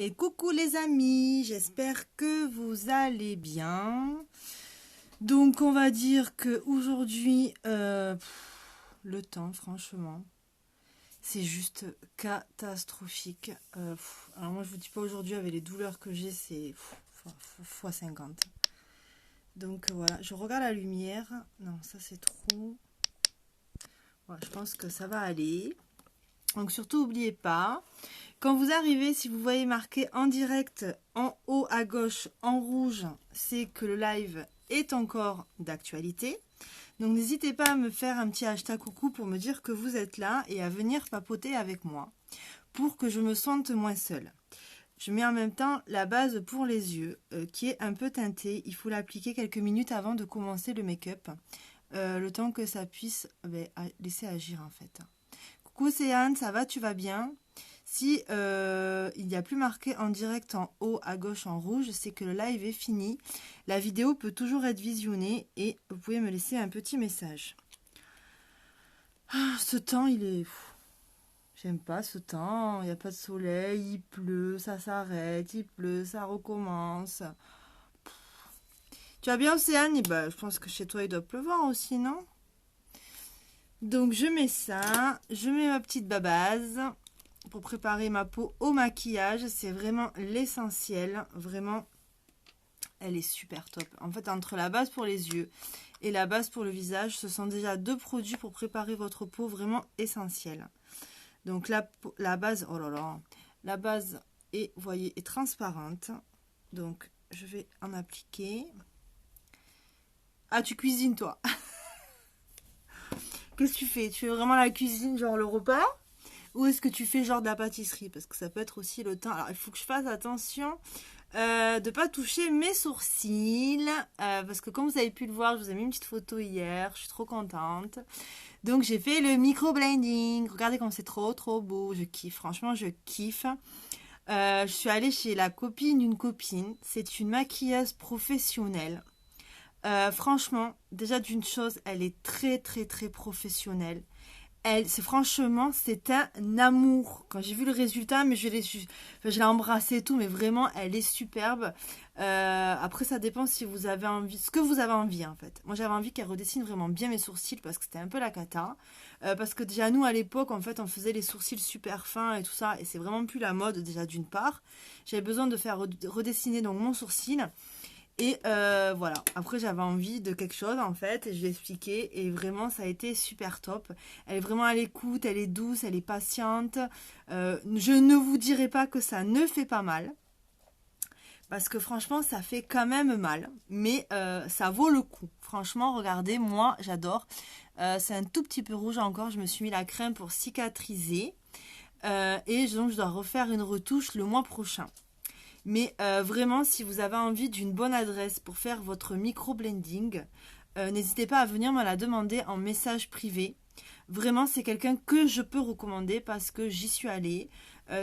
Et coucou les amis, j'espère que vous allez bien. Donc on va dire que aujourd'hui, le temps franchement, c'est juste catastrophique. Alors moi je vous dis pas aujourd'hui avec les douleurs que j'ai, c'est fois 50. Donc voilà, je regarde la lumière. Non, ça c'est trop. Voilà, je pense que ça va aller. Donc surtout n'oubliez pas. Quand vous arrivez, si vous voyez marqué en direct en haut à gauche en rouge, c'est que le live est encore d'actualité. Donc n'hésitez pas à me faire un petit hashtag coucou pour me dire que vous êtes là et à venir papoter avec moi pour que je me sente moins seule. Je mets en même temps la base pour les yeux qui est un peu teintée. Il faut l'appliquer quelques minutes avant de commencer le make-up. Le temps que ça puisse laisser agir en fait. Coucou c'est Anne, ça va, tu vas bien ? Si il n'y a plus marqué en direct en haut à gauche en rouge, c'est que le live est fini. La vidéo peut toujours être visionnée et vous pouvez me laisser un petit message. Ah, ce temps, il est... J'aime pas ce temps, il n'y a pas de soleil, il pleut, ça s'arrête, il pleut, ça recommence. Tu vas bien Océane? Je pense que chez toi il doit pleuvoir aussi, non? Donc je mets ça, je mets ma petite babase pour préparer ma peau au maquillage. C'est vraiment l'essentiel, vraiment elle est super top. En fait entre la base pour les yeux et la base pour le visage, ce sont déjà deux produits pour préparer votre peau vraiment essentiels. Donc la base, oh là là, la base est, vous voyez, est transparente. Donc je vais en appliquer. Ah, tu cuisines toi? Qu'est-ce que tu fais? Tu fais vraiment la cuisine, genre le repas? Ou est-ce que tu fais genre de la pâtisserie? Parce que ça peut être aussi le temps. Alors il faut que je fasse attention de ne pas toucher mes sourcils. Parce que comme vous avez pu le voir, je vous ai mis une petite photo hier. Je suis trop contente. Donc j'ai fait le micro-blending. Regardez comme c'est trop beau. Je kiffe, franchement je kiffe. Je suis allée chez la copine d'une copine. C'est une maquilleuse professionnelle. Franchement, déjà d'une chose, elle est très professionnelle. Franchement, c'est un amour. Quand j'ai vu le résultat, mais je l'ai embrassée et tout, mais vraiment, elle est superbe. Après, ça dépend si vous avez envie, ce que vous avez envie en fait. Moi, j'avais envie qu'elle redessine vraiment bien mes sourcils parce que c'était un peu la cata. Parce que déjà, nous, à l'époque, en fait, on faisait les sourcils super fins et tout ça, et c'est vraiment plus la mode déjà d'une part. J'avais besoin de faire redessiner donc mon sourcil. Et voilà, après j'avais envie de quelque chose en fait, et je l'ai expliqué, et vraiment ça a été super top. Elle est vraiment à l'écoute, elle est douce, elle est patiente. Je ne vous dirai pas que ça ne fait pas mal, parce que franchement ça fait quand même mal, mais ça vaut le coup. Franchement, regardez, moi j'adore. C'est un tout petit peu rouge encore, je me suis mis la crème pour cicatriser. Et donc je dois refaire une retouche le mois prochain. Mais vraiment, si vous avez envie d'une bonne adresse pour faire votre micro-blending, n'hésitez pas à venir me la demander en message privé. Vraiment, c'est quelqu'un que je peux recommander parce que j'y suis allée.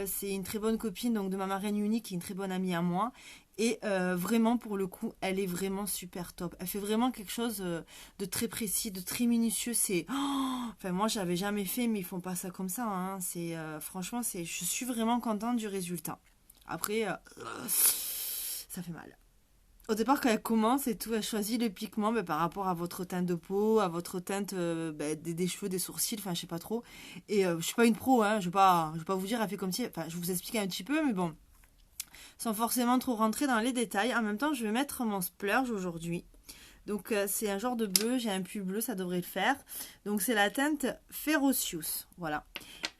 C'est une très bonne copine donc de ma marraine unique, qui est une très bonne amie à moi. Et vraiment, pour le coup, elle est vraiment super top. Elle fait vraiment quelque chose de très précis, de très minutieux. C'est, enfin, moi, j'avais jamais fait, mais ils font pas ça comme ça. Hein. Franchement, je suis vraiment contente du résultat. Après, ça fait mal. Au départ, quand elle commence et tout, elle choisit le pigment par rapport à votre teinte de peau, à votre teinte des cheveux, des sourcils, enfin, je sais pas trop. Et je suis pas une pro, hein, je vais pas vous dire, elle fait comme si... Enfin, je vous explique un petit peu, mais bon, sans forcément trop rentrer dans les détails. En même temps, je vais mettre mon splurge aujourd'hui. Donc, c'est un genre de bleu, j'ai un pull bleu, ça devrait le faire. Donc, c'est la teinte Ferocious, voilà.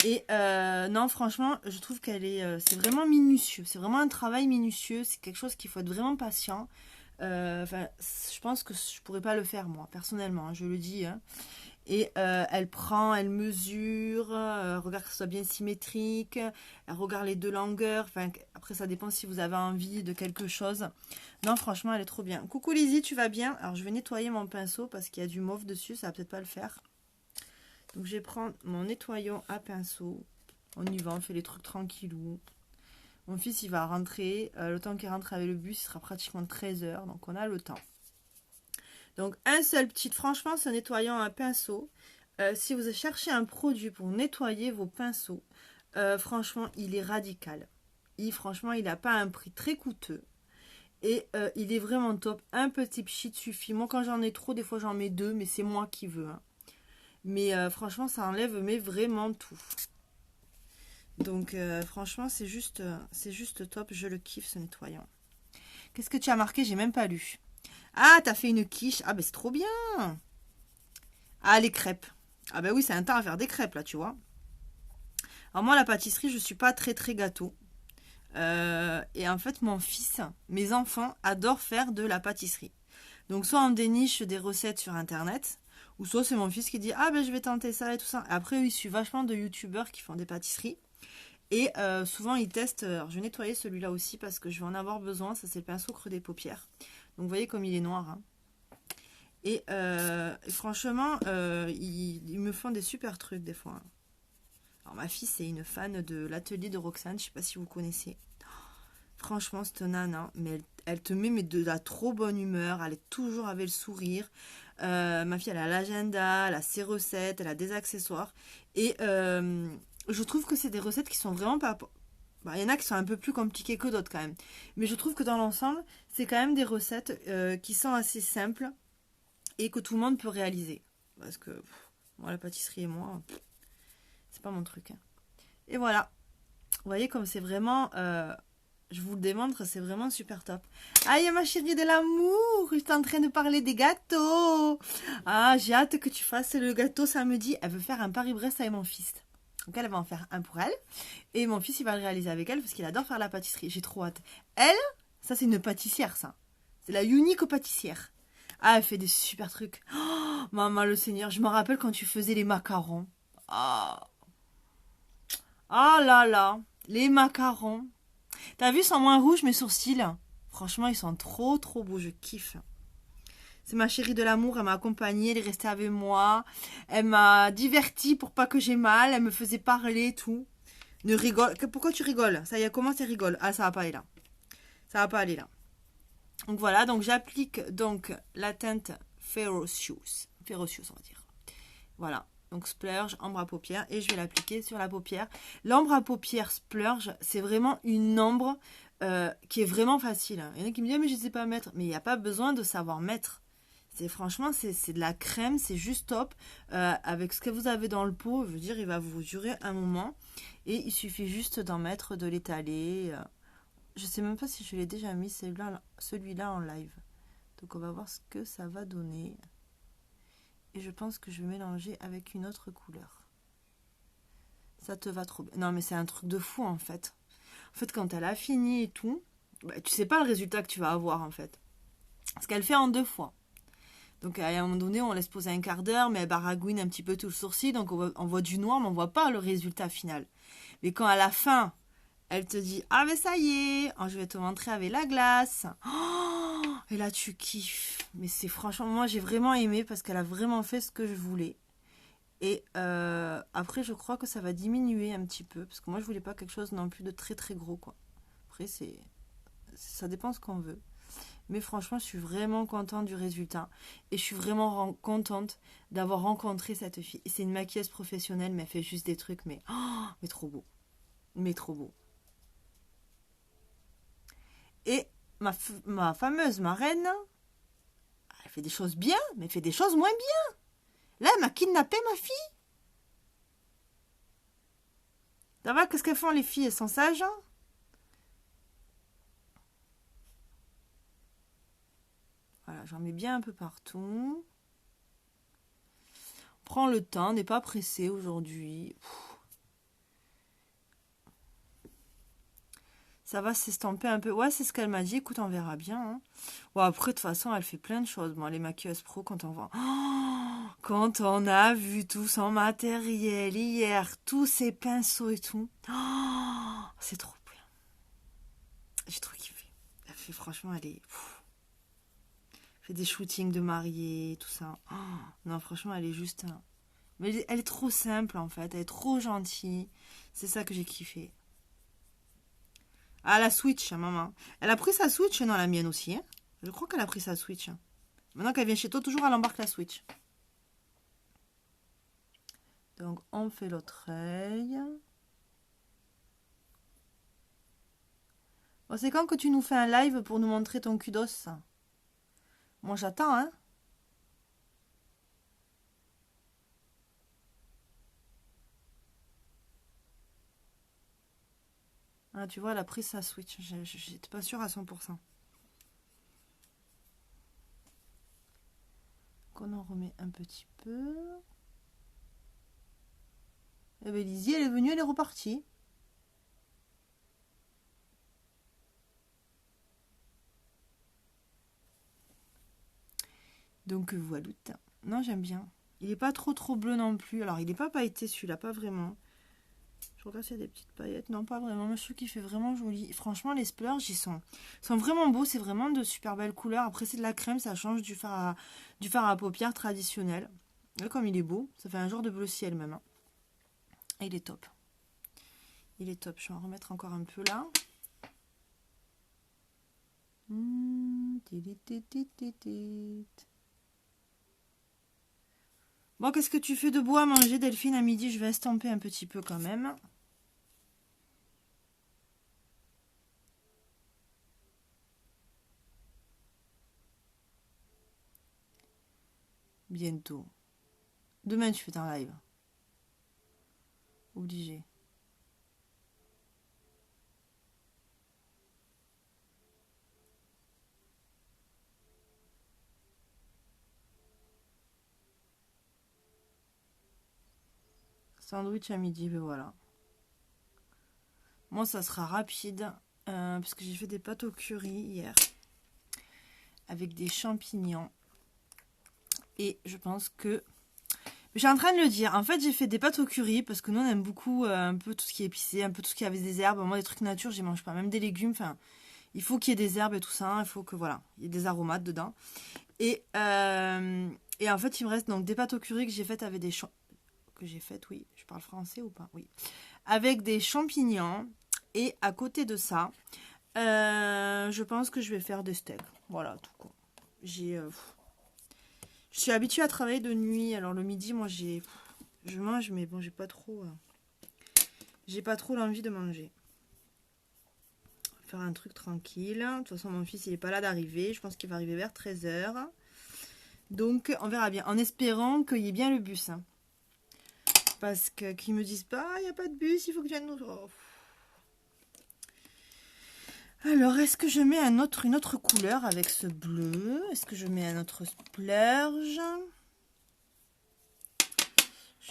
Et non, franchement, je trouve c'est vraiment minutieux. C'est vraiment un travail minutieux. C'est quelque chose qu'il faut être vraiment patient. Je pense que je pourrais pas le faire moi, personnellement. Hein, je le dis. Hein. Et elle mesure, regarde que ce soit bien symétrique. Elle regarde les deux longueurs. Enfin, après, ça dépend si vous avez envie de quelque chose. Non, franchement, elle est trop bien. Coucou Lizzie, tu vas bien? Alors, je vais nettoyer mon pinceau parce qu'il y a du mauve dessus. Ça va peut-être pas le faire. Donc je vais prendre mon nettoyant à pinceau. On y va, on fait les trucs tranquillou. Mon fils il va rentrer. Le temps qu'il rentre avec le bus, il sera pratiquement 13h. Donc on a le temps. Donc un seul petit, franchement ce nettoyant à pinceau. Si vous cherchez un produit pour nettoyer vos pinceaux, franchement il est radical. Franchement, il n'a pas un prix très coûteux. Et il est vraiment top. Un petit pchit suffit. Moi, quand j'en ai trop, des fois j'en mets 2, mais c'est moi qui veux. Hein. Mais franchement, ça enlève mais vraiment tout. Donc franchement, c'est juste top. Je le kiffe ce nettoyant. Qu'est-ce que tu as marqué? J'ai même pas lu. Ah, t'as fait une quiche. Ah, ben c'est trop bien. Ah, les crêpes. Ah, ben oui, c'est un temps à faire des crêpes là, tu vois. Alors moi, la pâtisserie, je suis pas très très gâteau. Et en fait, mon fils, mes enfants adorent faire de la pâtisserie. Donc soit on déniche des recettes sur internet, ou soit c'est mon fils qui dit ah ben je vais tenter ça et tout ça. Après, il suit vachement de youtubeurs qui font des pâtisseries. Et souvent ils testent. Alors je vais nettoyer celui-là aussi parce que je vais en avoir besoin. Ça c'est le pinceau creux des paupières. Donc vous voyez comme il est noir. Hein. Et franchement, ils me font des super trucs des fois. Alors ma fille c'est une fan de l'atelier de Roxane. Je sais pas si vous connaissez. Franchement, cette nana, mais elle te met de la trop bonne humeur. Elle est toujours avec le sourire. Ma fille, elle a l'agenda, elle a ses recettes, elle a des accessoires. Et je trouve que c'est des recettes qui sont vraiment pas... Bah, il y en a qui sont un peu plus compliquées que d'autres quand même. Mais je trouve que dans l'ensemble, c'est quand même des recettes qui sont assez simples et que tout le monde peut réaliser. Parce que moi, la pâtisserie et moi, c'est pas mon truc. Hein. Et voilà. Vous voyez comme c'est vraiment... je vous le démontre, c'est vraiment super top. Aïe, ma chérie de l'amour, je suis en train de parler des gâteaux. Ah, j'ai hâte que tu fasses le gâteau samedi. Elle veut faire un Paris-Brest avec mon fils. Donc elle va en faire un pour elle. Et mon fils, il va le réaliser avec elle parce qu'il adore faire la pâtisserie. J'ai trop hâte. Elle, ça c'est une pâtissière, ça. C'est la unique pâtissière. Ah, elle fait des super trucs. Oh, maman le Seigneur, je me rappelle quand tu faisais les macarons. Ah, oh là là, les macarons. T'as vu, ils sont moins rouges mes sourcils. Franchement, ils sont trop trop beaux, je kiffe. C'est ma chérie de l'amour, elle m'a accompagnée, elle est restée avec moi. Elle m'a divertie pour pas que j'ai mal, elle me faisait parler et tout. Ne rigole. Pourquoi tu rigoles? Ça y est, comment tu rigoles? Ah, ça va pas aller là. Ça va pas aller là. Donc voilà, donc j'applique donc la teinte Ferocious. Ferocious, on va dire. Voilà. Donc splurge, ombre à paupières, et je vais l'appliquer sur la paupière. L'ombre à paupières splurge, c'est vraiment une ombre qui est vraiment facile. Il y en a qui me disent mais je ne sais pas mettre, mais il n'y a pas besoin de savoir mettre. Franchement, c'est de la crème, c'est juste top. Avec ce que vous avez dans le pot, je veux dire, il va vous durer un moment. Et il suffit juste d'en mettre, de l'étaler. Je ne sais même pas si je l'ai déjà mis celui-là en live. Donc on va voir ce que ça va donner. Et je pense que je vais mélanger avec une autre couleur. Ça te va trop bien. Non, mais c'est un truc de fou, en fait. En fait, quand elle a fini et tout, bah, tu sais pas le résultat que tu vas avoir, en fait. Parce qu'elle fait en 2 fois. Donc, à un moment donné, on laisse poser un quart d'heure, mais elle baragouine un petit peu tout le sourcil. Donc, on voit du noir, mais on voit pas le résultat final. Mais quand à la fin, elle te dit « Ah, mais ça y est, je vais te montrer avec la glace. Oh !» Et là, tu kiffes. Mais c'est franchement, moi, j'ai vraiment aimé parce qu'elle a vraiment fait ce que je voulais. Et après, je crois que ça va diminuer un petit peu. Parce que moi, je voulais pas quelque chose non plus de très, très gros, quoi. Après, ça dépend ce qu'on veut. Mais franchement, je suis vraiment contente du résultat. Et je suis vraiment contente d'avoir rencontré cette fille. Et c'est une maquilleuse professionnelle, mais elle fait juste des trucs, mais trop beau. Mais trop beau. Et ma fameuse marraine, elle fait des choses bien, mais elle fait des choses moins bien. Là, elle m'a kidnappé, ma fille. Ça va, qu'est-ce qu'elles font, les filles? Elles sont sages, hein? Voilà, j'en mets bien un peu partout. On prend le temps, on n'est pas pressé aujourd'hui. Ça va s'estomper un peu. Ouais, c'est ce qu'elle m'a dit. Écoute, on verra bien. Hein. Bon, après, de toute façon, elle fait plein de choses. Bon, les maquilleuses pro, quand on voit... Oh, quand on a vu tout son matériel hier, tous ses pinceaux et tout. Oh, c'est trop bien. J'ai trop kiffé. Elle fait, franchement, elle est... Elle fait des shootings de mariés, tout ça. Oh, non, franchement, elle est juste... Mais elle est trop simple, en fait. Elle est trop gentille. C'est ça que j'ai kiffé. Ah, la Switch, maman. Elle a pris sa Switch, non, la mienne aussi. Hein. Je crois qu'elle a pris sa Switch. Maintenant qu'elle vient chez toi, toujours elle embarque la Switch. Donc, on fait l'autre œil. Bon, c'est quand que tu nous fais un live pour nous montrer ton kudos? Moi, j'attends, hein. Ah, tu vois, elle a pris sa Switch. J'étais pas sûre à 100%. Qu'on en remet un petit peu. Et bien, Lizzie, elle est venue, elle est repartie. Donc, voilà. Non, j'aime bien. Il n'est pas trop bleu non plus. Alors, il n'est pas pailleté celui-là, pas vraiment. Je regarde s'il y a des petites paillettes. Non, pas vraiment. Mais je trouve qu'il fait vraiment joli. Franchement, les splurges, ils sont vraiment beaux. C'est vraiment de super belles couleurs. Après, c'est de la crème. Ça change du fard à paupières traditionnel. Là, comme il est beau. Ça fait un genre de bleu ciel même. Hein. Et il est top. Il est top. Je vais en remettre encore un peu là. Bon, qu'est-ce que tu fais de beau à manger, Delphine, à midi? Je vais estamper un petit peu quand même. Bientôt. Demain, tu fais ton live. Obligé. Sandwich à midi, ben voilà. Moi, ça sera rapide. Parce que j'ai fait des pâtes au curry hier. Avec des champignons. Et je pense que... Je suis en train de le dire. En fait, j'ai fait des pâtes au curry. Parce que nous, on aime beaucoup un peu tout ce qui est épicé. Un peu tout ce qui avait des herbes. Moi, des trucs nature, j'y mange pas. Même des légumes. Enfin, il faut qu'il y ait des herbes et tout ça. Il faut que, voilà, il y ait des aromates dedans. Et en fait, il me reste donc des pâtes au curry que j'ai faites avec des champignons. Que j'ai faites, oui. Je parle français ou pas? Oui. Avec des champignons. Et à côté de ça, je pense que je vais faire des steaks. Voilà, tout quoi. Je suis habituée à travailler de nuit. Alors le midi, moi, je mange, mais bon, j'ai pas trop l'envie de manger. Faire un truc tranquille. De toute façon, mon fils, il est pas là d'arriver. Je pense qu'il va arriver vers 13h. Donc, on verra bien. En espérant qu'il y ait bien le bus. Hein. Parce qu'ils me disent pas, il n'y a pas de bus, il faut que tu viennes nous... Oh. Alors, est-ce que je mets une autre couleur avec ce bleu? Est-ce que je mets un autre splurge?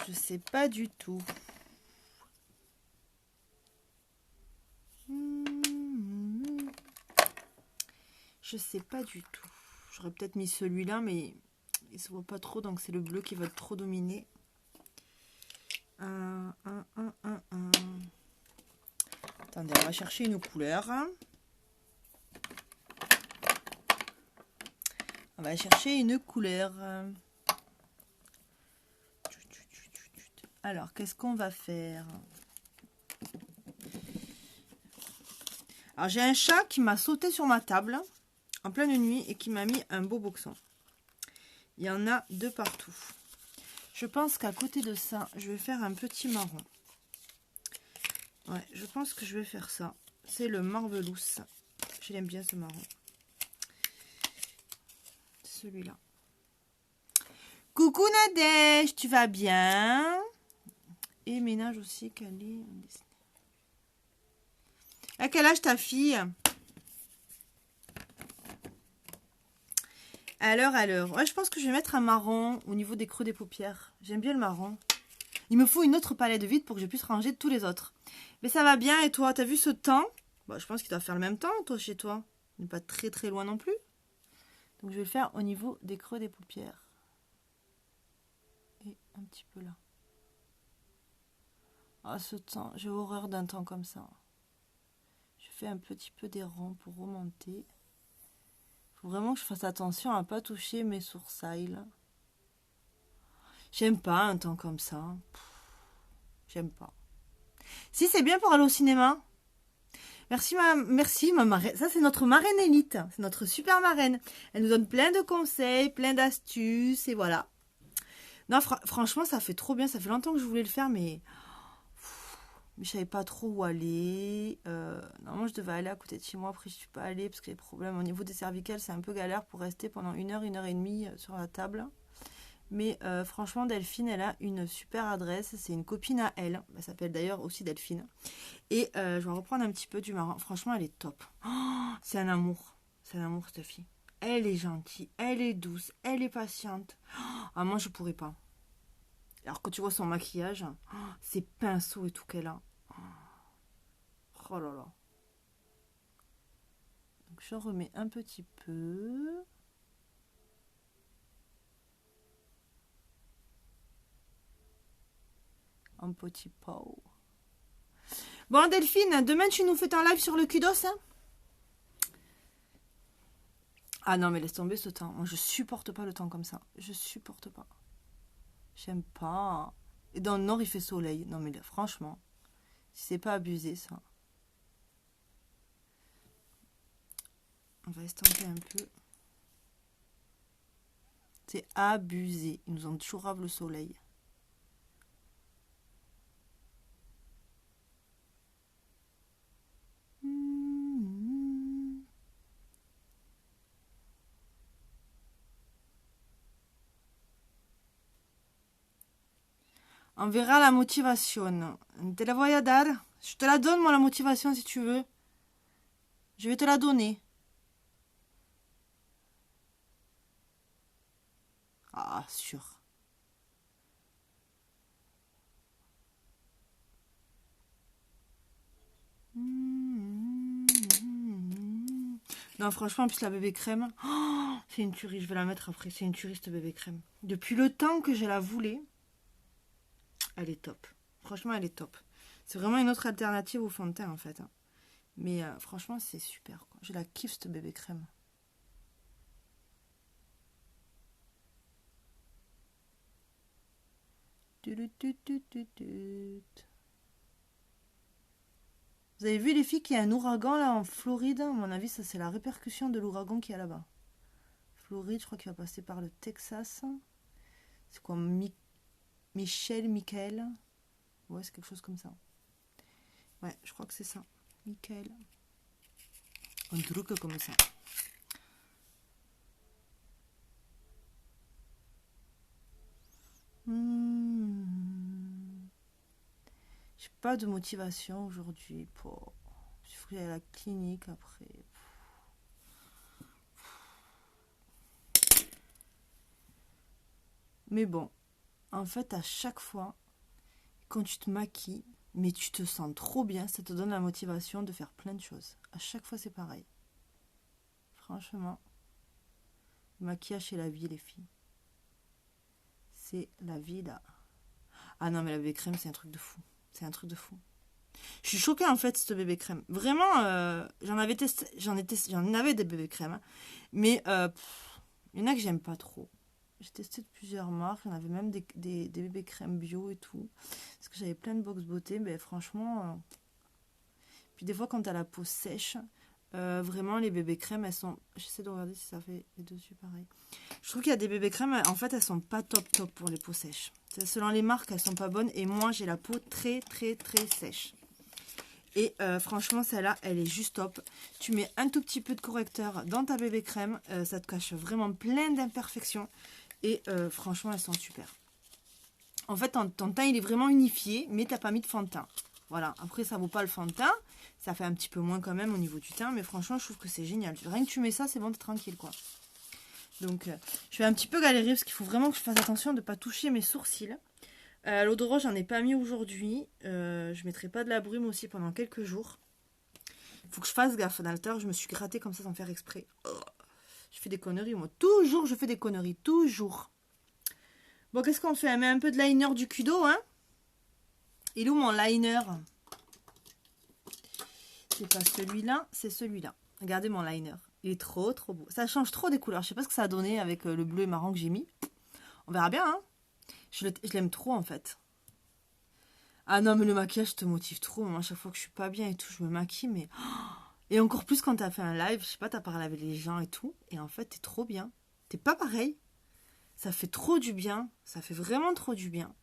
Je sais pas du tout. Je sais pas du tout. J'aurais peut-être mis celui-là, mais il se voit pas trop, donc c'est le bleu qui va trop dominer. Attendez, on va chercher une couleur. On va chercher une couleur. Alors, qu'est-ce qu'on va faire? Alors, j'ai un chat qui m'a sauté sur ma table en pleine nuit et qui m'a mis un beau boxon. Il y en a deux partout. Je pense qu'à côté de ça, je vais faire un petit marron. Ouais, je pense que je vais faire ça. C'est le Marvelous. Je l'aime bien ce marron. Celui-là. Coucou Nadège, tu vas bien? Et ménage aussi, Cali. À quel âge ta fille? Alors. Ouais, je pense que je vais mettre un marron au niveau des creux des paupières. J'aime bien le marron. Il me faut une autre palette vide pour que je puisse ranger tous les autres. Mais ça va bien, et toi? T'as vu ce temps? Bah, je pense qu'il doit faire le même temps, toi, chez toi. Il n'est pas très loin non plus. Donc, je vais le faire au niveau des creux des paupières. Et un petit peu là. Ah, ce temps, j'ai horreur d'un temps comme ça. Je fais un petit peu des ronds pour remonter. Il faut vraiment que je fasse attention à ne pas toucher mes sourcils. J'aime pas un temps comme ça. J'aime pas. Si, c'est bien pour aller au cinéma. Merci ma marraine. Ça, c'est notre marraine élite. C'est notre super marraine. Elle nous donne plein de conseils, plein d'astuces, et voilà. Non, franchement, ça fait trop bien. Ça fait longtemps que je voulais le faire, mais... Mais je savais pas trop où aller. Normalement, je devais aller à côté de chez moi. Après, je suis pas allée parce que les problèmes au niveau des cervicales, c'est un peu galère pour rester pendant une heure et demie sur la table. Mais franchement, Delphine, elle a une super adresse. C'est une copine à elle. Elle s'appelle d'ailleurs aussi Delphine. Et je vais reprendre un petit peu du marron. Franchement, elle est top. Oh, c'est un amour. C'est un amour, cette fille. Elle est gentille, elle est douce, elle est patiente. Ah, moi, je pourrais pas. Alors que tu vois son maquillage, ses pinceaux et tout qu'elle a. Oh là là. Donc, je remets un petit peu. Un petit pot. Bon, Delphine, demain, tu nous fais un live sur le kudos, hein? Ah non, mais laisse tomber ce temps. Moi, je supporte pas le temps comme ça. Je supporte pas. J'aime pas. Et dans le nord, il fait soleil. Non, mais là, franchement, si c'est pas abusé, ça. On va estomper un peu. C'est abusé. Ils nous ont toujours rave le soleil. On verra la motivation. Te la voy a dar. Je te la donne, moi, la motivation, si tu veux. Je vais te la donner. Ah, sûr. Non, franchement, en plus, la bébé crème, oh, c'est une tuerie. Je vais la mettre après. C'est une tuerie, cette bébé crème. Depuis le temps que je la voulais, elle est top. Franchement, elle est top. C'est vraiment une autre alternative au fond de teint, en fait. Mais franchement, c'est super, quoi. Je la kiffe, cette bébé crème. Vous avez vu les filles qu'il y a un ouragan là en Floride? À mon avis, ça c'est la répercussion de l'ouragan qu'il y a là-bas. Floride, je crois qu'il va passer par le Texas. C'est quoi Michael? Ouais, c'est quelque chose comme ça. Ouais, je crois que c'est ça. Michael. Un truc comme ça. J'ai pas de motivation aujourd'hui pour. Il faut aller à la clinique après. Mais bon, en fait, à chaque fois, quand tu te maquilles, mais tu te sens trop bien, ça te donne la motivation de faire plein de choses. À chaque fois, c'est pareil. Franchement, le maquillage, c'est la vie, les filles. C'est la vie, là. Ah non, mais la bébé crème, c'est un truc de fou. C'est un truc de fou. Je suis choquée, en fait, cette bébé crème. Vraiment, j'en avais des bébés crèmes. Hein. Mais il y en a que j'aime pas trop. J'ai testé de plusieurs marques. Il y en avait même des bébés crèmes bio et tout. Parce que j'avais plein de box beauté. Mais franchement... Puis des fois, quand t'as la peau sèche, vraiment, les bébés crèmes, elles sont... J'essaie de regarder si ça fait les dessus pareil. Je trouve qu'il y a des bébés crèmes, en fait, elles sont pas top pour les peaux sèches. Selon les marques, elles sont pas bonnes. Et moi, j'ai la peau très sèche. Et franchement, celle-là, elle est juste top. Tu mets un tout petit peu de correcteur dans ta bébé crème. Ça te cache vraiment plein d'imperfections. Et franchement, elles sont super. En fait, ton teint, il est vraiment unifié, mais t'as pas mis de fond de teint. Voilà. Après, ça vaut pas le fond de teint. Ça fait un petit peu moins quand même au niveau du teint. Mais franchement, je trouve que c'est génial. Rien que tu mets ça, c'est bon, t'es tranquille, quoi. Donc, je vais un petit peu galérer parce qu'il faut vraiment que je fasse attention de ne pas toucher mes sourcils. L'odorat, j'en ai pas mis aujourd'hui. Je mettrai pas de la brume aussi pendant quelques jours. Il faut que je fasse gaffe. Dans le temps, je me suis grattée comme ça sans faire exprès. Oh, je fais des conneries, moi. Toujours, je fais des conneries. Toujours. Bon, qu'est-ce qu'on fait? On met un peu de liner du Kudo, hein? Il est où mon liner? C'est pas celui-là, c'est celui-là. Regardez mon liner. Il est trop beau. Ça change trop des couleurs. Je sais pas ce que ça a donné avec le bleu et marron que j'ai mis. On verra bien, hein? Je l'aime trop, en fait. Ah non, mais le maquillage te motive trop. Moi, à chaque fois que je suis pas bien et tout, je me maquille, mais... Et encore plus quand t'as fait un live, je sais pas, t'as parlé avec les gens et tout. Et en fait, t'es trop bien. T'es pas pareil. Ça fait trop du bien. Ça fait vraiment trop du bien.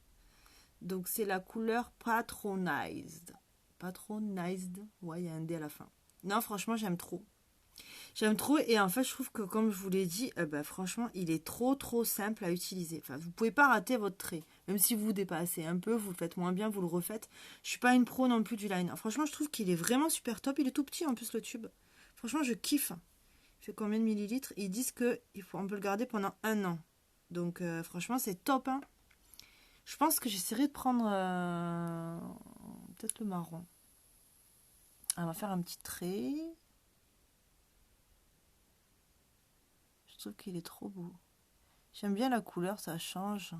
Donc, c'est la couleur Patronized. Patronized. Ouais, il y a un D à la fin. Non, franchement, j'aime trop. J'aime trop et en fait je trouve que comme je vous l'ai dit, franchement il est trop simple à utiliser. Enfin vous pouvez pas rater votre trait. Même si vous dépassez un peu, vous le faites moins bien, vous le refaites. Je suis pas une pro non plus du liner. Franchement je trouve qu'il est vraiment super top. Il est tout petit en plus le tube. Franchement je kiffe. Il fait combien de millilitres? Ils disent qu'on peut le garder pendant 1 an. Donc franchement c'est top. Hein. Je pense que j'essaierai de prendre peut-être le marron. On va faire un petit trait. Je trouve qu'il est trop beau. J'aime bien la couleur, ça change.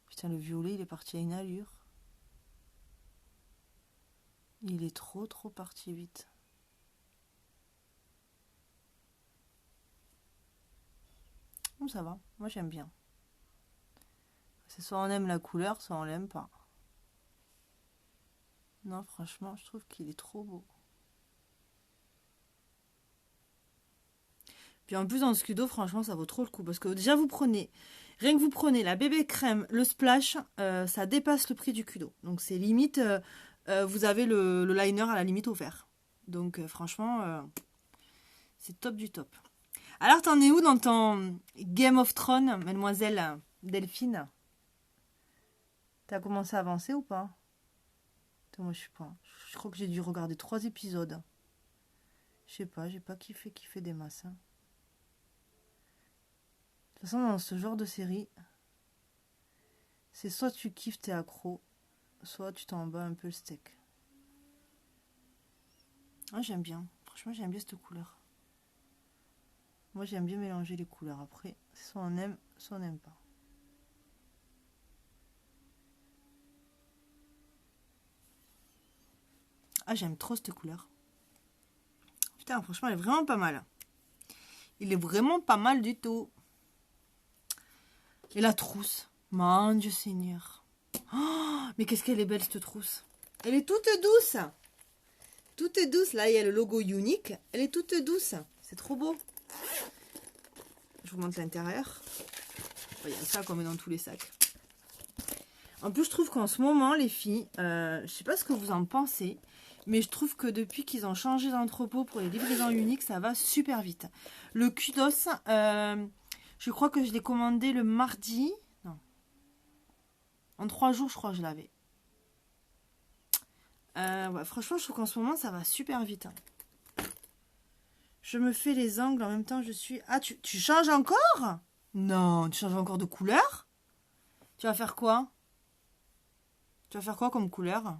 Putain, le violet, il est parti à une allure. Il est trop parti vite. Bon, ça va, moi j'aime bien. C'est soit on aime la couleur, soit on l'aime pas. Non, franchement, je trouve qu'il est trop beau. Puis en plus, dans le Scudo, franchement, ça vaut trop le coup. Parce que déjà, rien que vous prenez la bébé crème, le splash, ça dépasse le prix du Cudo. Donc c'est limite, vous avez le liner à la limite offert. Donc franchement, c'est top du top. Alors, t'en es où dans ton Game of Thrones, mademoiselle Delphine? T'as commencé à avancer ou pas? Attends, moi, je sais pas. Je crois que j'ai dû regarder 3 épisodes. Je sais pas, j'ai pas kiffé des masses. Hein. De toute façon, dans ce genre de série, c'est soit tu kiffes, t'es accro, soit tu t'en bats un peu le steak. Ah, j'aime bien. Franchement, j'aime bien cette couleur. Moi, j'aime bien mélanger les couleurs. Après, soit on aime, soit on n'aime pas. Ah, j'aime trop cette couleur. Putain, franchement, elle est vraiment pas mal. Il est vraiment pas mal du tout. Et la trousse. Mon Dieu Seigneur. Oh, mais qu'est-ce qu'elle est belle, cette trousse. Elle est toute douce. Toute douce. Là, il y a le logo unique. Elle est toute douce. C'est trop beau. Je vous montre l'intérieur. Il y a ça comme dans tous les sacs. En plus, je trouve qu'en ce moment, les filles, je sais pas ce que vous en pensez, mais je trouve que depuis qu'ils ont changé d'entrepôt pour les livraisons uniques, ça va super vite. Le kudos, je crois que je l'ai commandé le mardi. Non. En 3 jours, je crois que je l'avais. Ouais, franchement, je trouve qu'en ce moment, ça va super vite. Hein. Je me fais les ongles en même temps, je suis... Ah, tu changes encore? Non, tu changes encore de couleur? Tu vas faire quoi? Tu vas faire quoi comme couleur?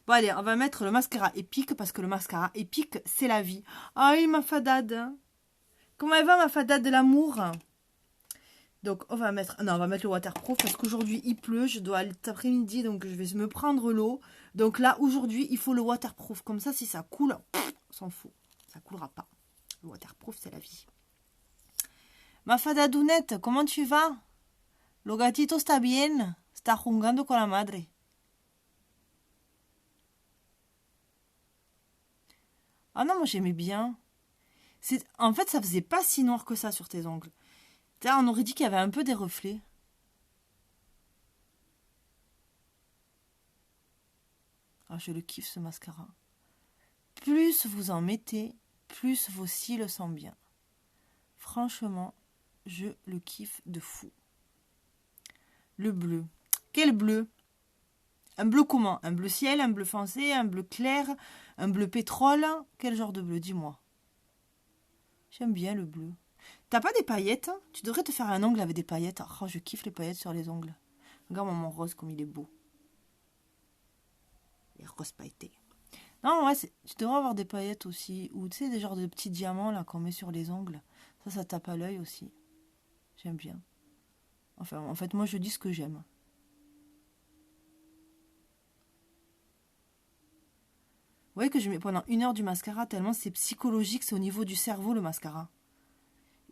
Bon, allez, on va mettre le mascara épique parce que le mascara épique, c'est la vie. Ah oui, ma fadade. Comment elle va, ma fadade de l'amour? Donc, on va mettre... Non, on va mettre le waterproof parce qu'aujourd'hui, il pleut. Je dois aller cet après-midi, donc je vais me prendre l'eau. Donc là, aujourd'hui, il faut le waterproof. Comme ça, si ça coule, on s'en fout. Ça coulera pas. Le waterproof, c'est la vie. Ma fadadounette, comment tu vas? Lo gatito está bien. Está jugando con la madre. Ah non, moi j'aimais bien. En fait, ça faisait pas si noir que ça sur tes ongles. On aurait dit qu'il y avait un peu des reflets. Ah, je le kiffe ce mascara. Plus vous en mettez, plus vos cils sont bien. Franchement, je le kiffe de fou. Le bleu. Quel bleu? Un bleu comment? Un bleu ciel, un bleu foncé, un bleu clair, un bleu pétrole? Quel genre de bleu? Dis-moi. J'aime bien le bleu. T'as pas des paillettes? Tu devrais te faire un ongle avec des paillettes. Oh, je kiffe les paillettes sur les ongles. Regarde mon rose comme il est beau. Les roses pailletés. Non, ouais, tu devrais avoir des paillettes aussi. Ou tu sais, des genres de petits diamants là qu'on met sur les ongles. Ça tape à l'œil aussi. J'aime bien. Enfin, en fait, moi je dis ce que j'aime. Vous voyez que je mets pendant 1 heure du mascara tellement c'est psychologique, c'est au niveau du cerveau le mascara.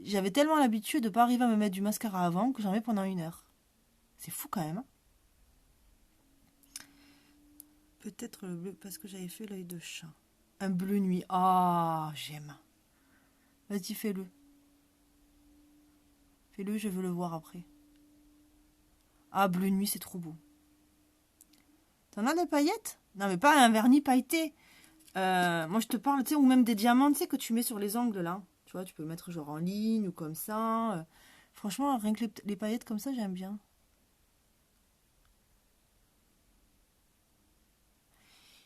J'avais tellement l'habitude de ne pas arriver à me mettre du mascara avant que j'en mets pendant 1 heure. C'est fou quand même. Hein. Peut-être le bleu parce que j'avais fait l'œil de chat. Un bleu nuit. Ah, j'aime. Vas-y, fais-le. Fais-le, je veux le voir après. Ah, bleu nuit, c'est trop beau. T'en as des paillettes? Non, mais pas un vernis pailleté. Moi, je te parle, tu sais, ou même des diamants, tu sais, que tu mets sur les ongles, là. Tu vois, tu peux mettre genre en ligne ou comme ça. Franchement, rien que les paillettes comme ça, j'aime bien.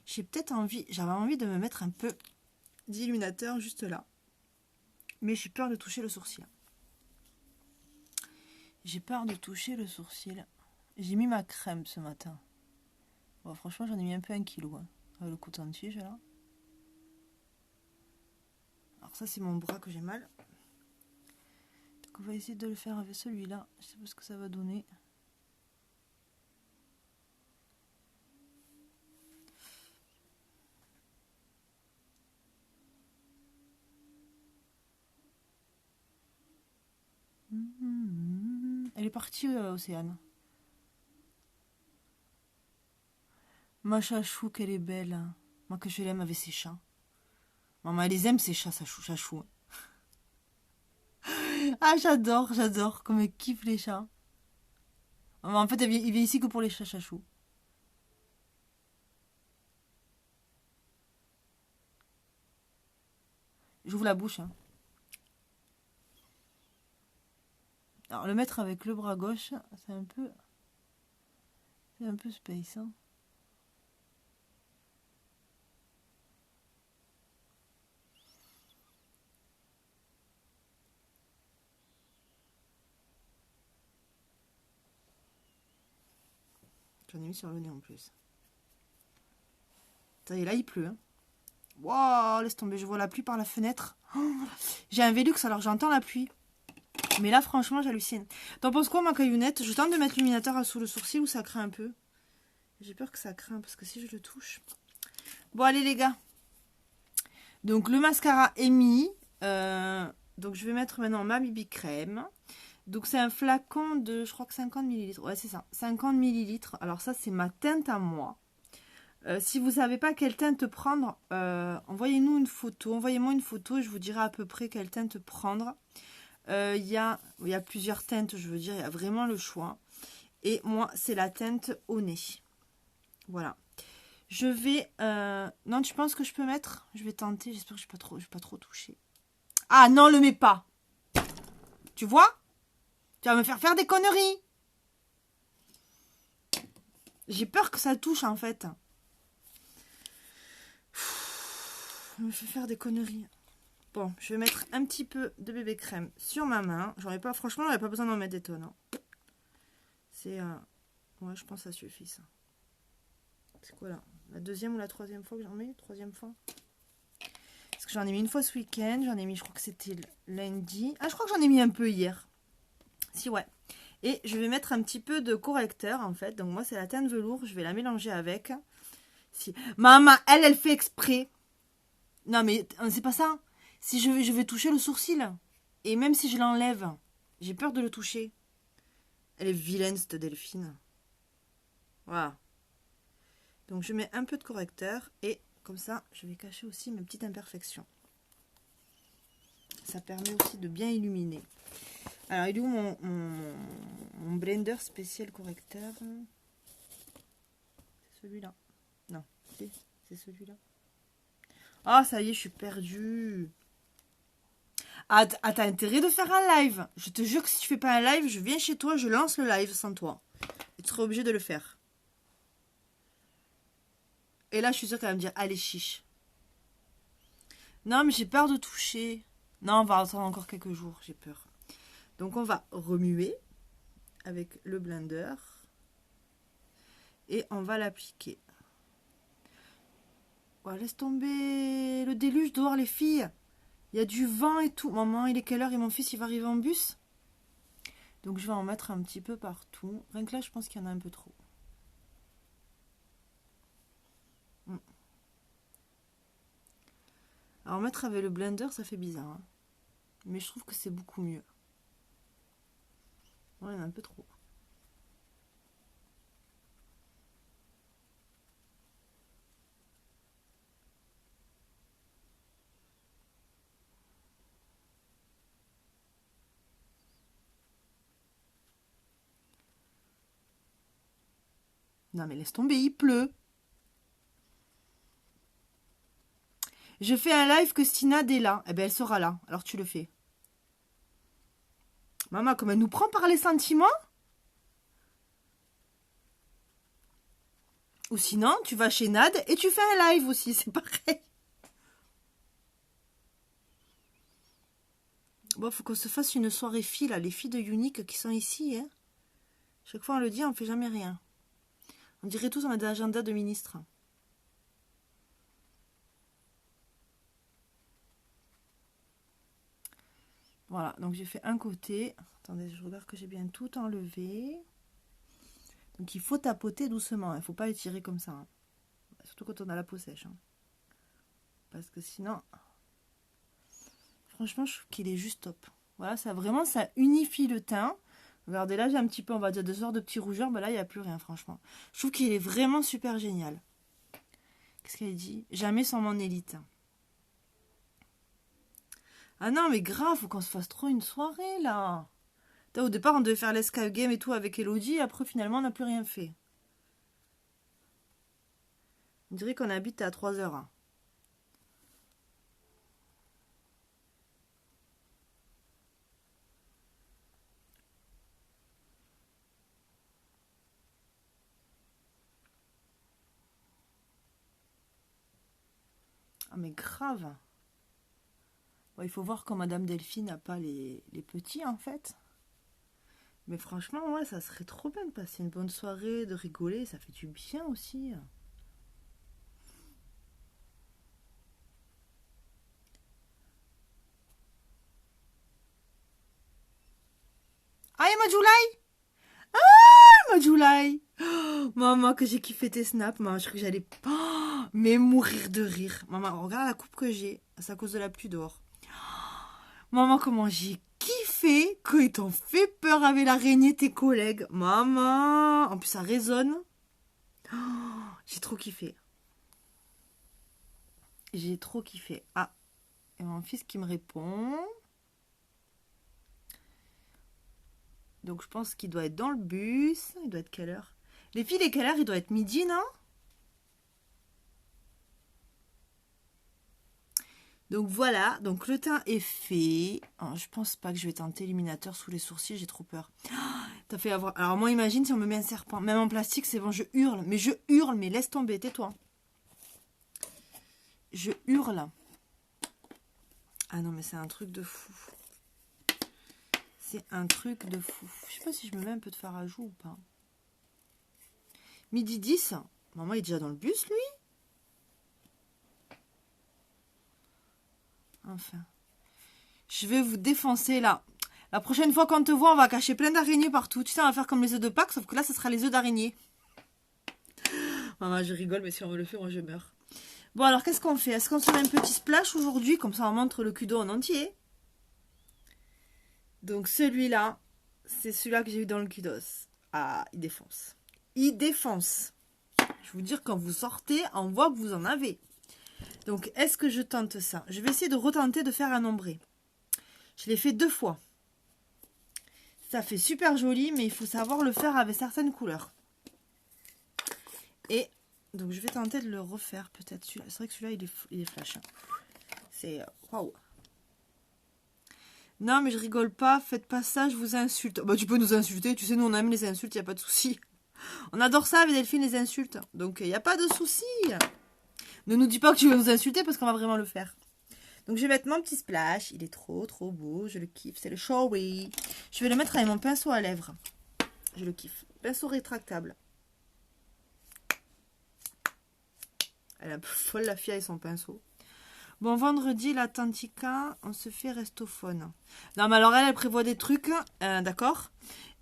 J'ai peut-être envie, j'avais envie de me mettre un peu d'illuminateur juste là. Mais j'ai peur de toucher le sourcil. J'ai peur de toucher le sourcil. J'ai mis ma crème ce matin. Bon, franchement, j'en ai mis un peu 1 kilo. Hein, avec le coton-tige là. Alors ça, c'est mon bras que j'ai mal. Donc on va essayer de le faire avec celui-là. Je sais pas ce que ça va donner. Elle est partie, Océane. Ma chachou, qu'elle est belle. Hein. Moi que je l'aime avec ses chats. Maman, elle les aime, ces chats, chachou. Ah, j'adore, comme elle kiffe les chats. Maman, en fait, il vient ici que pour les chats chachou. J'ouvre la bouche. Hein. Alors, le mettre avec le bras gauche, c'est un peu... C'est un peu space, hein. J'en ai mis sur le nez en plus. Ça y est, là, il pleut. Hein. Waouh, laisse tomber, je vois la pluie par la fenêtre. Oh, j'ai un Velux, alors j'entends la pluie. Mais là, franchement, j'hallucine. T'en penses quoi, ma caillounette? Je tente de mettre l'illuminateur sous le sourcil ou ça craint un peu? J'ai peur que ça craint, parce que si je le touche... Bon, allez, les gars. Donc, le mascara est mis. Donc, je vais mettre maintenant ma BB crème. Donc, c'est un flacon de, je crois que 50 ml. Ouais, c'est ça. 50 ml. Alors, ça, c'est ma teinte à moi. Si vous ne savez pas quelle teinte prendre, envoyez-nous une photo. Envoyez-moi une photo et je vous dirai à peu près quelle teinte prendre. Il y a plusieurs teintes, je veux dire, il y a vraiment le choix. Et moi, c'est la teinte au nez. Voilà. Je vais... Non, tu penses que je peux mettre? Je vais tenter, j'espère que je ne vais pas trop toucher. Ah non, le mets pas. Tu vois? Tu vas me faire des conneries. J'ai peur que ça touche, en fait. Je me fais faire des conneries. Bon, je vais mettre un petit peu de bébé crème sur ma main. Franchement, j'aurais pas besoin d'en mettre des tonnes. Hein. C'est... Ouais, je pense que ça suffit, ça. C'est quoi, là? La deuxième ou la troisième fois que j'en mets? Troisième fois. Parce que j'en ai mis une fois ce week-end. J'en ai mis, je crois que c'était lundi. Ah, je crois que j'en ai mis un peu hier. Si, ouais. Et je vais mettre un petit peu de correcteur, en fait. Donc, moi, c'est la teinte velours. Je vais la mélanger avec. Si... Maman, elle fait exprès. Non, mais c'est pas ça. Si je vais toucher le sourcil. Et même si je l'enlève, j'ai peur de le toucher. Elle est vilaine, cette Delphine. Voilà. Donc, je mets un peu de correcteur. Et comme ça, je vais cacher aussi mes petites imperfections. Ça permet aussi de bien illuminer. Alors, il est où mon blender spécial correcteur? C'est celui-là. Non, c'est celui-là. Ah, ça y est, je suis perdue. Ah, t'as intérêt de faire un live. Je te jure que si tu fais pas un live, je viens chez toi, je lance le live sans toi. Et tu seras obligé de le faire. Et là, je suis sûre qu'elle va me dire, allez, chiche. Non, mais j'ai peur de toucher. Non, on va attendre encore quelques jours, j'ai peur. Donc, on va remuer avec le blender. Et on va l'appliquer. Oh, laisse tomber le déluge dehors, les filles. Il y a du vent et tout. Maman, il est quelle heure? Et mon fils, il va arriver en bus. Donc, je vais en mettre un petit peu partout. Rien que là, je pense qu'il y en a un peu trop. Alors, mettre avec le blender, ça fait bizarre. Hein. Mais je trouve que c'est beaucoup mieux. Ouais, il y en a un peu trop. Non, mais laisse tomber, il pleut. Je fais un live que Stina est là. Eh ben, elle sera là. Alors, tu le fais. Maman, comme elle nous prend par les sentiments. Ou sinon, tu vas chez Nad et tu fais un live aussi. C'est pareil. Bon, faut qu'on se fasse une soirée filles, là. Les filles de Unique qui sont ici. Hein. Chaque fois, on le dit, on fait jamais rien. On dirait tous, on a des agendas de ministres. Voilà, donc j'ai fait un côté. Attendez, je regarde que j'ai bien tout enlevé. Donc il faut tapoter doucement, il ne faut pas étirer comme ça. Hein. Surtout quand on a la peau sèche. Hein. Parce que sinon, franchement, je trouve qu'il est juste top. Voilà, ça vraiment, ça unifie le teint. Regardez, là, j'ai un petit peu, on va dire, de sortes de petits rougeurs. Ben là, il n'y a plus rien, franchement. Je trouve qu'il est vraiment super génial. Qu'est-ce qu'elle dit? Jamais sans mon élite. Ah non, mais grave, faut qu'on se fasse trop une soirée, là. Au départ, on devait faire l'escape game et tout avec Elodie. Après, finalement, on n'a plus rien fait. On dirait qu'on habite à 3 heures. Hein. Ah, mais grave. Bon, il faut voir quand Madame Delphine n'a pas les petits, en fait. Mais franchement, ouais, ça serait trop bien de passer une bonne soirée, de rigoler. Ça fait du bien aussi. Ah, il m'a July! Ah, il m'a July! Oh, maman, que j'ai kiffé tes snaps. Maman, je crois que j'allais mais mourir de rire. Maman, regarde la coupe que j'ai. C'est à cause de la pluie dehors. Maman, comment j'ai kiffé quand ils t'ont fait peur avec l'araignée, tes collègues. Maman, en plus ça résonne. Oh, j'ai trop kiffé. J'ai trop kiffé. Ah, et mon fils qui me répond. Donc je pense qu'il doit être dans le bus. Il doit être quelle heure? Les filles, quelle heure? Il doit être midi, non? Donc voilà, donc le teint est fait. Oh, je pense pas que je vais tenter l'illuminateur sous les sourcils, j'ai trop peur. T'as fait avoir. Alors moi imagine si on me met un serpent, même en plastique, c'est bon, je hurle, mais laisse tomber, tais-toi. Je hurle. Ah non, mais c'est un truc de fou. C'est un truc de fou. Je sais pas si je me mets un peu de fard à joues ou pas. Midi 10. Maman, il est déjà dans le bus, lui? Enfin. Je vais vous défoncer, là. La prochaine fois qu'on te voit, on va cacher plein d'araignées partout. Tu sais, on va faire comme les œufs de Pâques, sauf que là, ce sera les œufs d'araignée. Maman, je rigole, mais si on me le fait, moi, je meurs. Bon, alors, qu'est-ce qu'on fait? Est-ce qu'on se met un petit splash aujourd'hui? Comme ça, on montre le cul d'eau en entier. Donc, celui-là, c'est celui-là que j'ai eu dans le kudos. Ah, il défonce. Il défonce. Je vous dire, quand vous sortez, on voit que vous en avez. Donc, est-ce que je tente ça? Je vais essayer de retenter de faire un ombré. Je l'ai fait 2 fois. Ça fait super joli, mais il faut savoir le faire avec certaines couleurs. Et donc, je vais tenter de le refaire peut-être. C'est vrai que celui-là, il est flash. C'est... Waouh! Non, mais je rigole pas. Faites pas ça, je vous insulte. Bah, tu peux nous insulter. Tu sais, nous, on aime les insultes, il n'y a pas de souci. On adore ça avec Delphine, les insultes. Donc, il n'y a pas de souci. Ne nous dis pas que tu veux nous insulter parce qu'on va vraiment le faire. Donc, je vais mettre mon petit splash. Il est trop, trop beau. Je le kiffe. C'est le Showy. Je vais le mettre avec mon pinceau à lèvres. Je le kiffe. Pinceau rétractable. Elle est un peu folle, la fille, avec son pinceau. Bon, vendredi, la Tantica, on se fait restophone. Non, mais alors, elle prévoit des trucs, d'accord.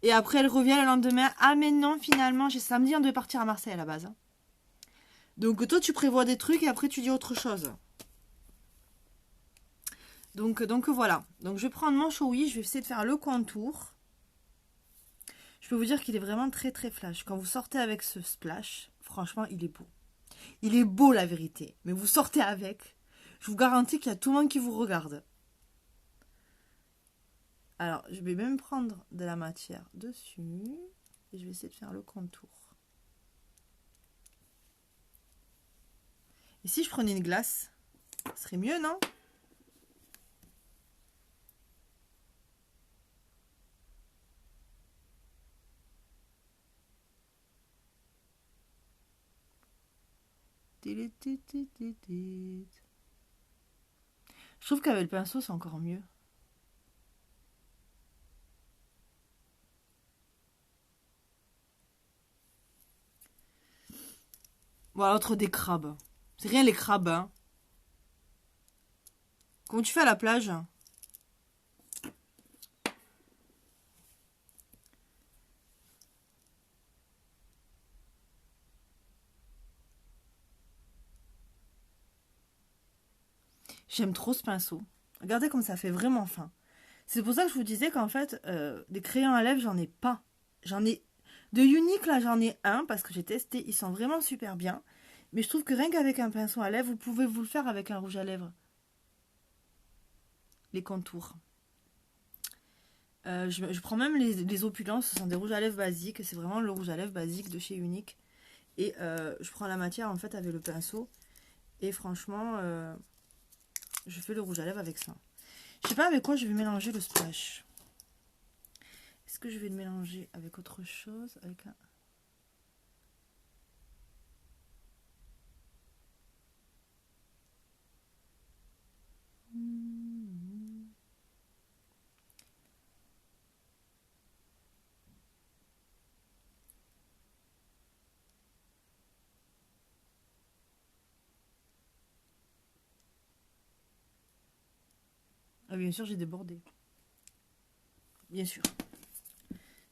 Et après, elle revient le lendemain. Ah, mais non, finalement, j'ai samedi, on devait partir à Marseille à la base. Donc, toi, tu prévois des trucs et après, tu dis autre chose. Donc voilà. Donc, je vais prendre mon Showy. Je vais essayer de faire le contour. Je peux vous dire qu'il est vraiment très, très flash. Quand vous sortez avec ce splash, franchement, il est beau. Il est beau, la vérité. Mais vous sortez avec. Je vous garantis qu'il y a tout le monde qui vous regarde. Alors, je vais même prendre de la matière dessus. Et je vais essayer de faire le contour. Et si je prenais une glace, Ce serait mieux, non? Je trouve qu'avec le pinceau, c'est encore mieux. Voilà, autre des crabes. C'est rien les crabes, hein. Comment tu fais à la plage? J'aime trop ce pinceau. Regardez comme ça fait vraiment fin. C'est pour ça que je vous disais qu'en fait, des crayons à lèvres, j'en ai pas. J'en ai... De Unique, là, j'en ai un parce que j'ai testé. Ils sont vraiment super bien. Mais je trouve que rien qu'avec un pinceau à lèvres, vous pouvez vous le faire avec un rouge à lèvres. Les contours. Je prends même les opulents. Ce sont des rouges à lèvres basiques. C'est vraiment le rouge à lèvres basique de chez Unique. Et je prends la matière, en fait, avec le pinceau. Et franchement, je fais le rouge à lèvres avec ça. Je sais pas avec quoi je vais mélanger le splash. Est-ce que je vais le mélanger avec autre chose? Avec un... Ah, bien sûr, j'ai débordé. Bien sûr.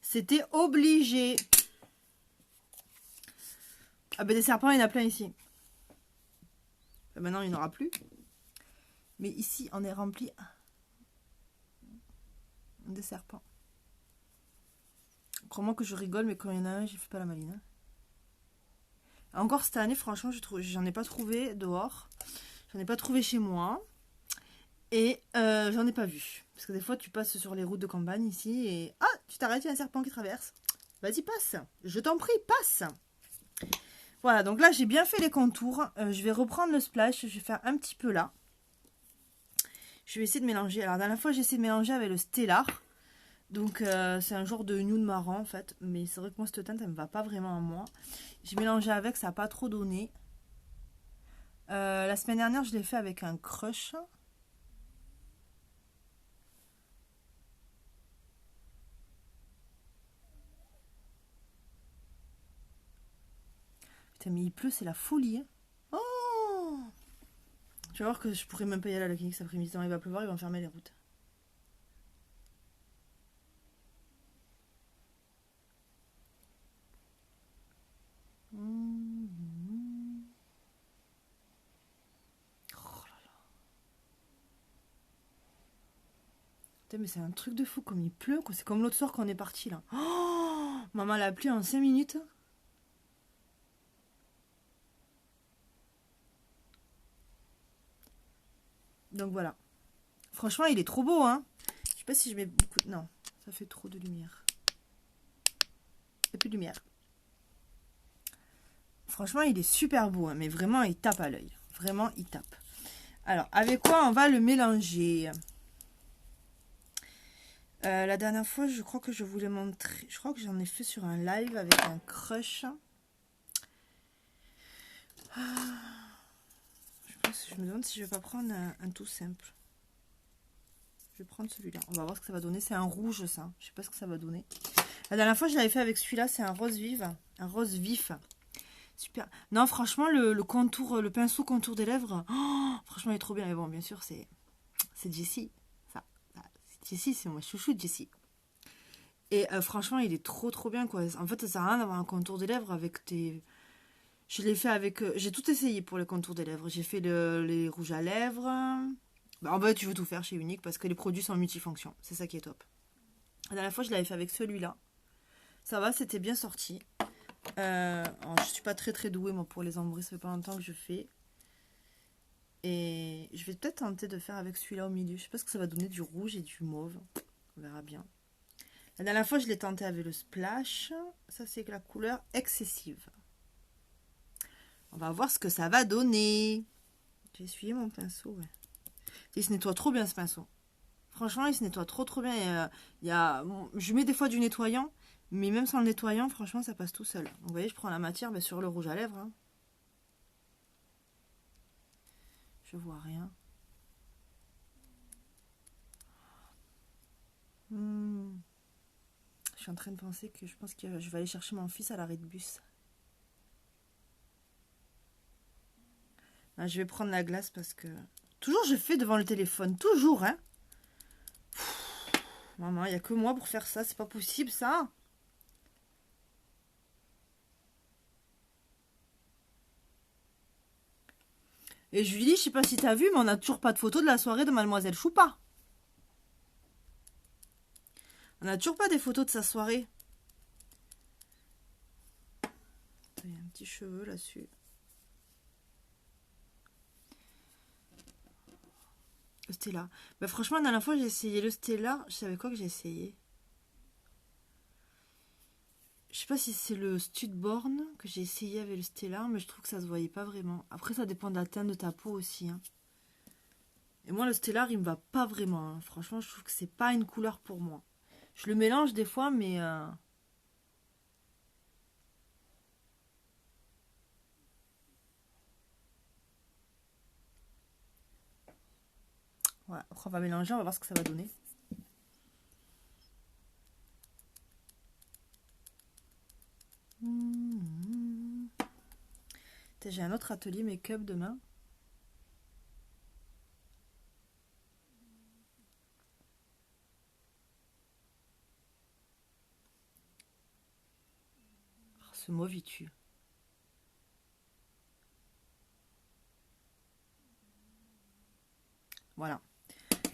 C'était obligé. Ah ben des serpents, il y en a plein ici. Maintenant, il n'y en aura plus. Mais ici, on est rempli de serpents. Crois-moi que je rigole, mais quand il y en a un, j'ai fait pas la maline. Encore cette année, franchement, j'en ai pas trouvé dehors. J'en ai pas trouvé chez moi. Et j'en ai pas vu. Parce que des fois, tu passes sur les routes de campagne ici et... Ah, tu t'arrêtes, il y a un serpent qui traverse. Vas-y, passe. Je t'en prie, passe. Voilà, donc là, j'ai bien fait les contours. Je vais reprendre le splash. Je vais faire un petit peu là. Je vais essayer de mélanger. Alors, la dernière fois, j'ai essayé de mélanger avec le Stellar. Donc, c'est un genre de nude marron, en fait. Mais c'est vrai que moi, cette teinte, elle me va pas vraiment à moi. J'ai mélangé avec, ça n'a pas trop donné. La semaine dernière, je l'ai fait avec un crush. Putain, mais il pleut, c'est la folie. Oh! Tu vas voir que je pourrais même pas y aller à la clinique cet après-midi. Il va pleuvoir, ils vont fermer les routes. Oh là là. Putain, mais c'est un truc de fou, comme il pleut, quoi. C'est comme l'autre soir quand on est parti là. Oh! Maman l'a appelé en 5 minutes. Donc voilà. Franchement, il est trop beau, hein. Je sais pas si je mets beaucoup... Non, ça fait trop de lumière. Il n'y a plus de lumière. Franchement, il est super beau, hein, mais vraiment, il tape à l'œil. Vraiment, il tape. Alors, avec quoi on va le mélanger? La dernière fois, je crois que je voulais montrer... Je crois que j'en ai fait sur un live avec un crush. Je me demande si je vais pas prendre un tout simple. Je vais prendre celui-là. On va voir ce que ça va donner. C'est un rouge, ça. Je sais pas ce que ça va donner. La dernière fois, je l'avais fait avec celui-là. C'est un rose vif. Un rose vif. Super. Non, franchement, le contour, le pinceau contour des lèvres, oh, franchement, il est trop bien. Mais bon, bien sûr, c'est Jessie. Ça. Jessie, c'est moi chouchou de Jessie. Et franchement, il est trop bien, quoi. En fait, ça sert à rien d'avoir un contour des lèvres avec tes... Je l'ai fait avec... j'ai tout essayé pour les contours des lèvres. J'ai fait les rouges à lèvres. Bah, en fait, tu veux tout faire chez Unique parce que les produits sont multifonctions. C'est ça qui est top. La dernière fois, je l'avais fait avec celui-là. Ça va, c'était bien sorti. Alors, je suis pas très douée, moi, pour les ombres. Ça fait pas longtemps que je fais. Et je vais peut-être tenter de faire avec celui-là au milieu. Je sais pas ce que ça va donner, du rouge et du mauve. On verra bien. La dernière fois, je l'ai tenté avec le splash. Ça, c'est la couleur excessive. On va voir ce que ça va donner. J'ai essuyé mon pinceau, ouais. Il se nettoie trop bien ce pinceau. Franchement, il se nettoie trop bien. Je mets des fois du nettoyant, mais même sans le nettoyant, franchement, ça passe tout seul. Donc, vous voyez, je prends la matière sur le rouge à lèvres. Hein. Je vois rien. Je suis en train de penser que je pense que je vais aller chercher mon fils à l'arrêt de bus. Là, je vais prendre la glace parce que... Toujours je fais devant le téléphone. Toujours, hein. Maman, il n'y a que moi pour faire ça. C'est pas possible, ça. Et Julie, je sais pas si t'as vu, mais on n'a toujours pas de photo de la soirée de Mademoiselle Choupa. On n'a toujours pas des photos de sa soirée. Il y a un petit cheveu là-dessus. Le Stella. Bah, franchement, la dernière fois, j'ai essayé le Stella. Je savais quoi que j'ai essayé. Je sais pas si c'est le Studborn que j'ai essayé avec le Stella, mais je trouve que ça se voyait pas vraiment. Après, ça dépend de la teinte de ta peau aussi. Hein. Et moi, le Stellar, il me va pas vraiment. Hein. Franchement, je trouve que c'est pas une couleur pour moi. Je le mélange des fois, mais... Ouais, après, on va mélanger, on va voir ce que ça va donner. J'ai un autre atelier make-up demain. Oh, ce mauve, il tue. Voilà.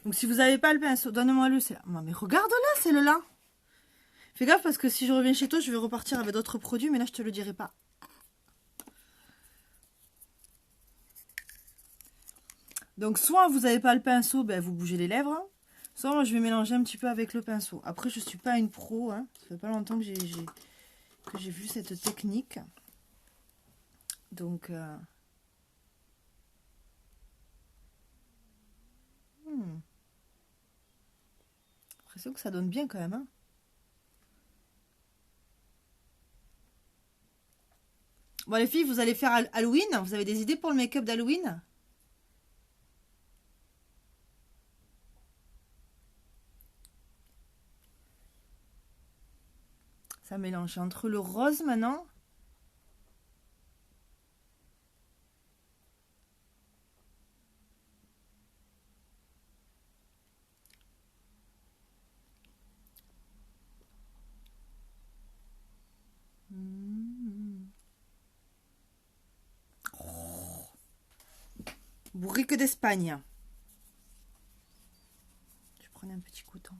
Donc si vous n'avez pas le pinceau, donne-moi le, c'est là. Mais regarde-là, c'est le là. Fais gaffe parce que si je reviens chez toi, je vais repartir avec d'autres produits, mais là, je te le dirai pas. Donc soit vous n'avez pas le pinceau, ben, vous bougez les lèvres. Hein. Soit moi, je vais mélanger un petit peu avec le pinceau. Après, je ne suis pas une pro. Hein. Ça fait pas longtemps que j'ai vu cette technique. Donc... l'impression que ça donne bien quand même. Hein. Bon les filles, vous allez faire Halloween. Vous avez des idées pour le make-up d'Halloween? Ça mélange entre le rose maintenant. Bourrique d'Espagne. Je prenais un petit coton.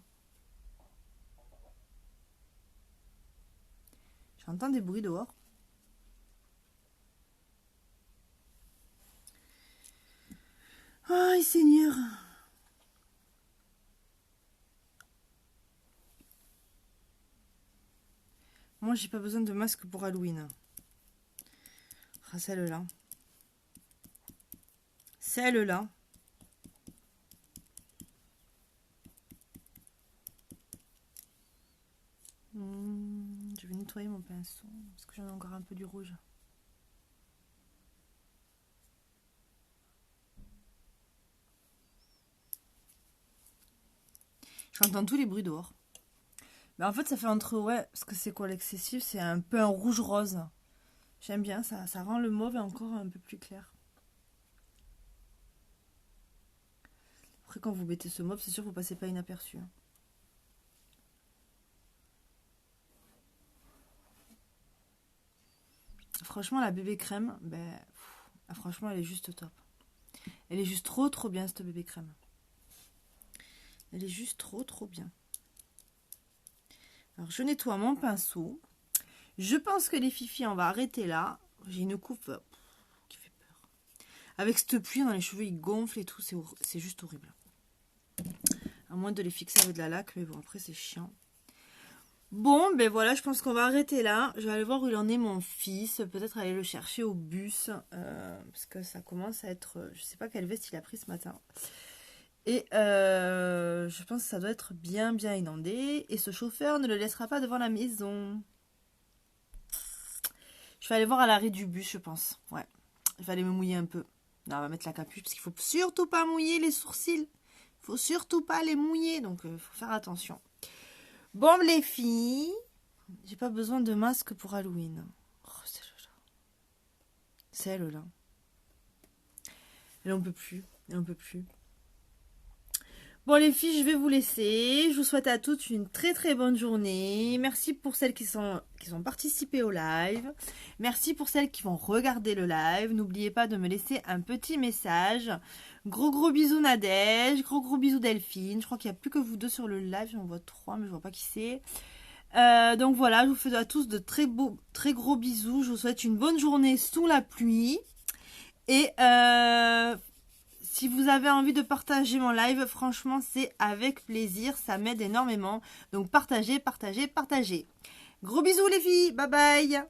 J'entends des bruits dehors. Aïe Seigneur. Moi j'ai pas besoin de masque pour Halloween. Ah, celle-là. Celle-là. Je vais nettoyer mon pinceau parce que j'en ai encore un peu du rouge. J'entends tous les bruits dehors. Mais en fait, ça fait entre... Ouais, parce que c'est quoi l'excessif? C'est un peu un rouge-rose. J'aime bien, ça rend le mauve encore un peu plus clair. Après, quand vous mettez ce mauve, c'est sûr que vous passez pas inaperçu. Hein. Franchement, la bébé crème, ben, franchement, elle est juste top. Elle est juste trop bien, cette bébé crème. Elle est juste trop bien. Alors, je nettoie mon pinceau. Je pense que les filles, on va arrêter là. J'ai une coupe qui fait peur. Avec cette pluie dans les cheveux, ils gonflent et tout. C'est juste horrible. À moins de les fixer avec de la laque, mais bon, après, c'est chiant. Bon, ben voilà, je pense qu'on va arrêter là. Je vais aller voir où il en est mon fils. Peut-être aller le chercher au bus. Parce que ça commence à être... Je sais pas quelle veste il a pris ce matin. Et je pense que ça doit être bien bien inondé. Et ce chauffeur ne le laissera pas devant la maison. Je vais aller voir à l'arrêt du bus, je pense. Ouais, il va aller me mouiller un peu. Non, on va mettre la capuche parce qu'il faut surtout pas mouiller les sourcils. Il faut surtout pas les mouiller, donc il faut faire attention. Bon, les filles, j'ai pas besoin de masque pour Halloween. Oh, celle-là. Celle-là. Elle en peut plus. Elle en peut plus. Bon, les filles, je vais vous laisser. Je vous souhaite à toutes une très très bonne journée. Merci pour celles qui ont participé au live. Merci pour celles qui vont regarder le live. N'oubliez pas de me laisser un petit message. Gros gros bisous Nadège. Gros gros bisous Delphine. Je crois qu'il n'y a plus que vous deux sur le live. J'en vois 3, mais je vois pas qui c'est. Donc voilà, je vous fais à tous de très gros bisous. Je vous souhaite une bonne journée sous la pluie. Et si vous avez envie de partager mon live, franchement, c'est avec plaisir. Ça m'aide énormément. Donc partagez, partagez, partagez. Gros bisous les filles. Bye bye.